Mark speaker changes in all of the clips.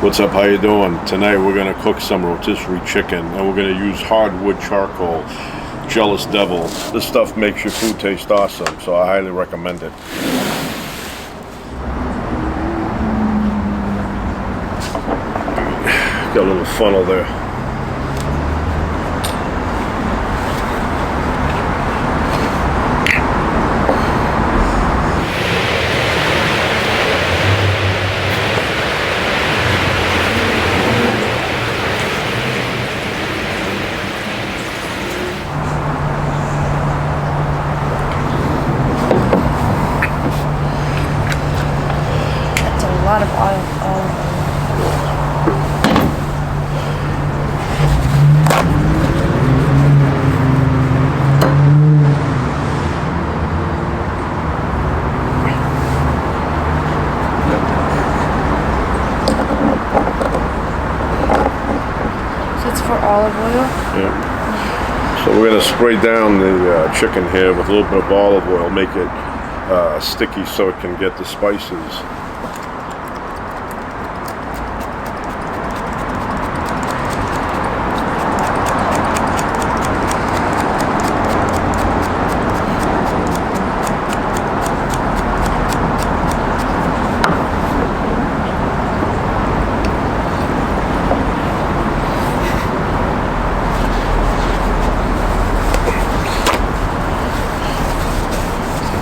Speaker 1: What's up? How you doing? Tonight we're gonna cook some rotisserie chicken, and we're gonna use hardwood charcoal, Jealous Devil. This stuff makes your food taste awesome, so I highly recommend it. Got a little funnel there.
Speaker 2: That's a lot of olive oil. So it's for olive oil?
Speaker 1: Yeah. So we're gonna spray down the chicken here with a little bit of olive oil, make it sticky so it can get the spices.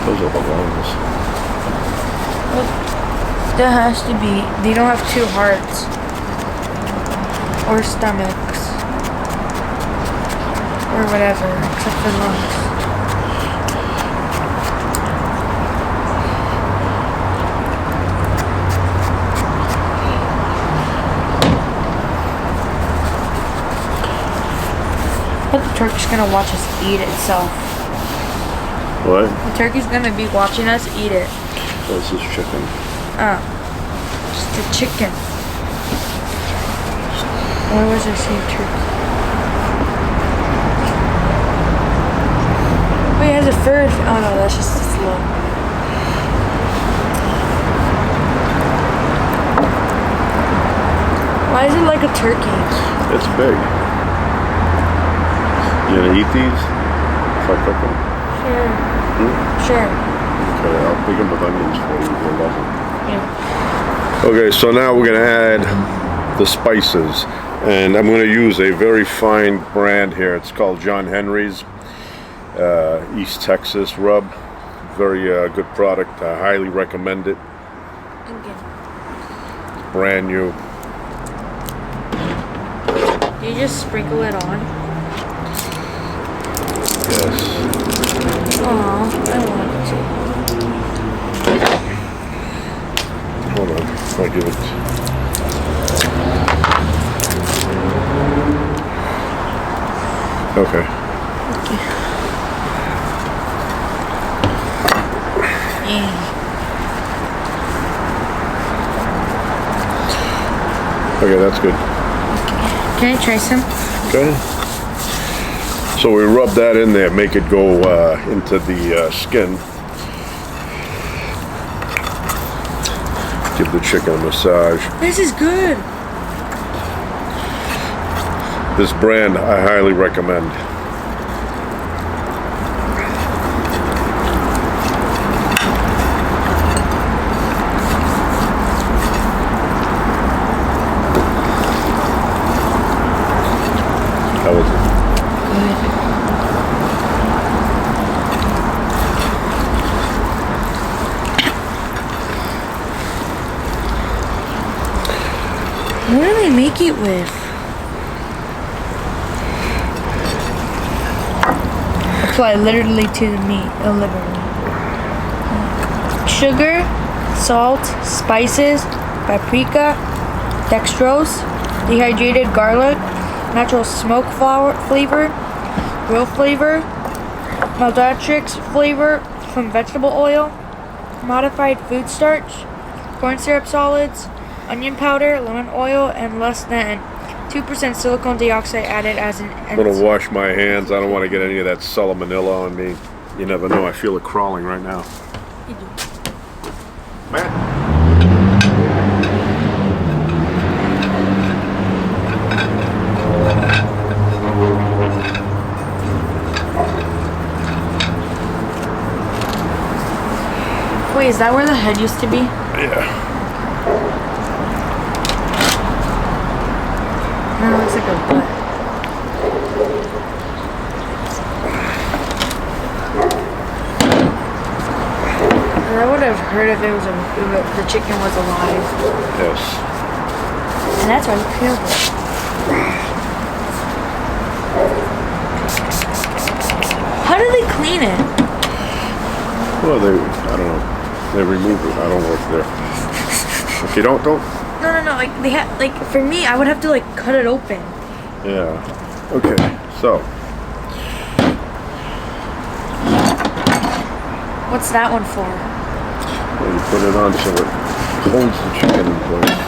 Speaker 1: Those are the lungs.
Speaker 2: There has to be. They don't have two hearts or stomachs or whatever, except for lungs. But the turkey's gonna watch us eat itself.
Speaker 1: What?
Speaker 2: The turkey's gonna be watching us eat it.
Speaker 1: This is chicken.
Speaker 2: Just the chicken. Why was I saying turkey? Wait, it has a fur. Oh no, that's just its look. Why is it like a turkey?
Speaker 1: It's big. You gonna eat these? If I cook them?
Speaker 2: Sure. Sure.
Speaker 1: Okay, I'll pick them with onions for you. You'll love them.
Speaker 2: Yeah.
Speaker 1: Okay, so now we're gonna add the spices, and I'm gonna use a very fine brand here. It's called John Henry's East Texas rub. Very good product. I highly recommend it.
Speaker 2: Again.
Speaker 1: Brand new.
Speaker 2: Do you just sprinkle it on?
Speaker 1: Yes.
Speaker 2: Aw, I want to.
Speaker 1: Hold on. I'll give it. Okay.
Speaker 2: Yeah.
Speaker 1: Okay, that's good.
Speaker 2: Can I try some?
Speaker 1: Okay. So we rub that in there, make it go into the skin. Give the chicken a massage.
Speaker 2: This is good.
Speaker 1: This brand I highly recommend. How was it?
Speaker 2: What do they make it with? Apply literally to the meat, literally. Sugar, salt, spices, paprika, dextrose, dehydrated garlic, natural smoke flavor, real flavor, maltodextrin flavor from vegetable oil, modified food starch, corn syrup solids, onion powder, lemon oil, and less than 2% silicone dioxide added as an
Speaker 1: I'm gonna wash my hands. I don't want to get any of that salmonella on me. You never know. I feel it crawling right now.
Speaker 2: You do.
Speaker 1: Man.
Speaker 2: Wait, is that where the head used to be?
Speaker 1: Yeah.
Speaker 2: No, it looks like a butt. I would have heard if the chicken was alive.
Speaker 1: Yes.
Speaker 2: And that's why you killed it. How do they clean it?
Speaker 1: Well, I don't know. They remove it. I don't work there. Okay, don't.
Speaker 2: No. Like they have, like for me, I would have to like cut it open.
Speaker 1: Yeah. Okay. So.
Speaker 2: What's that one for?
Speaker 1: Well, you put it on so it holds the chicken in place.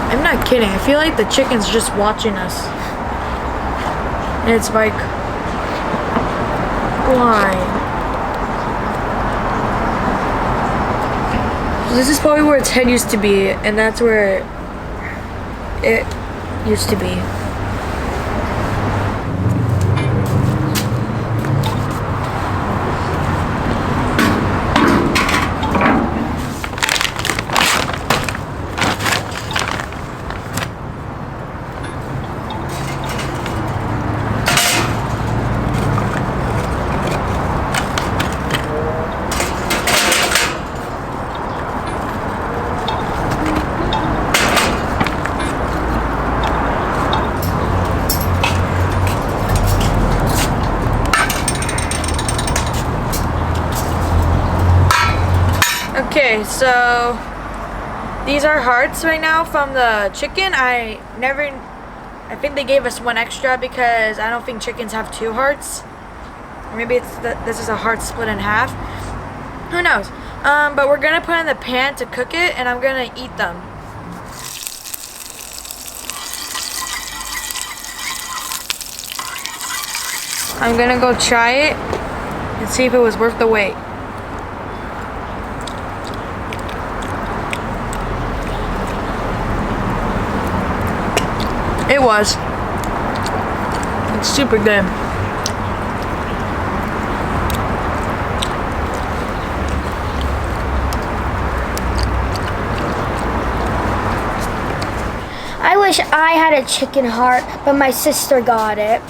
Speaker 2: I'm not kidding. I feel like the chicken's just watching us. And it's like, why? This is probably where its head used to be, and that's where it used to be. Okay, so these are hearts right now from the chicken. I think they gave us one extra because I don't think chickens have two hearts. Or maybe this is a heart split in half. Who knows? But we're gonna put it in the pan to cook it, and I'm gonna eat them. I'm gonna go try it and see if it was worth the wait. It was. It's super good.
Speaker 3: I wish I had a chicken heart, but my sister got it.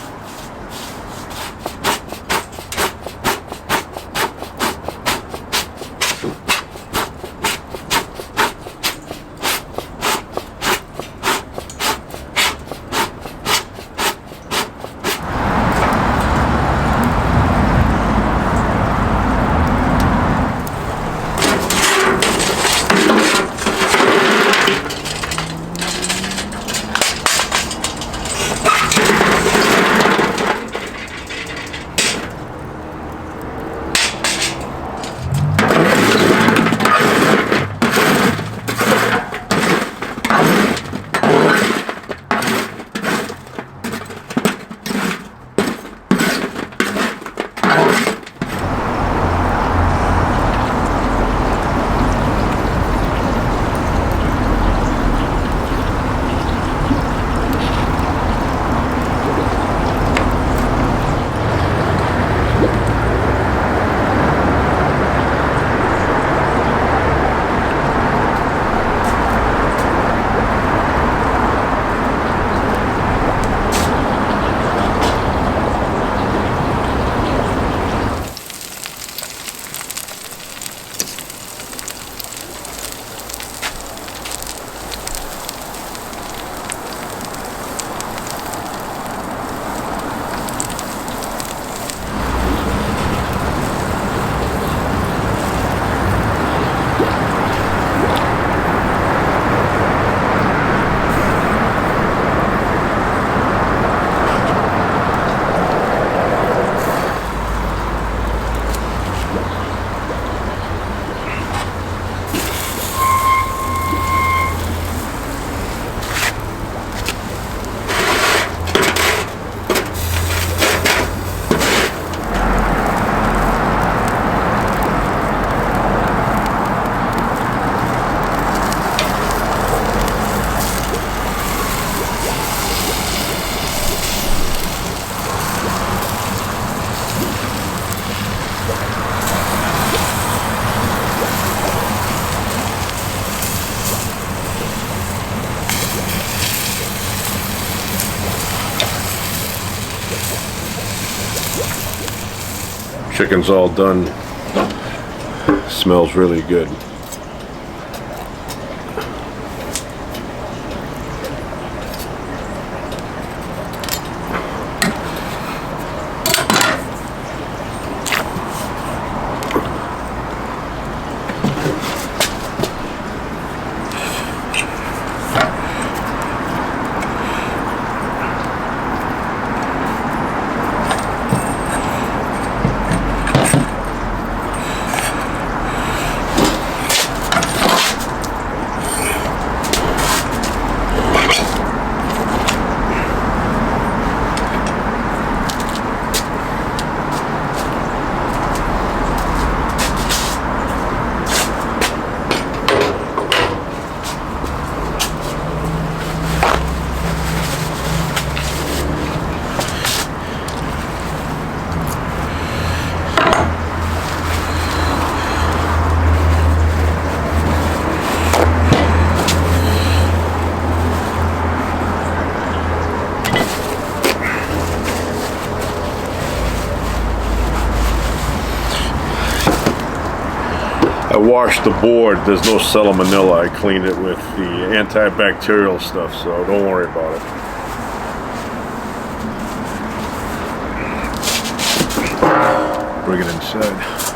Speaker 1: Chicken's all done. Smells really good. I washed the board. There's no salmonella. I cleaned it with the antibacterial stuff, so don't worry about it. Bring it inside.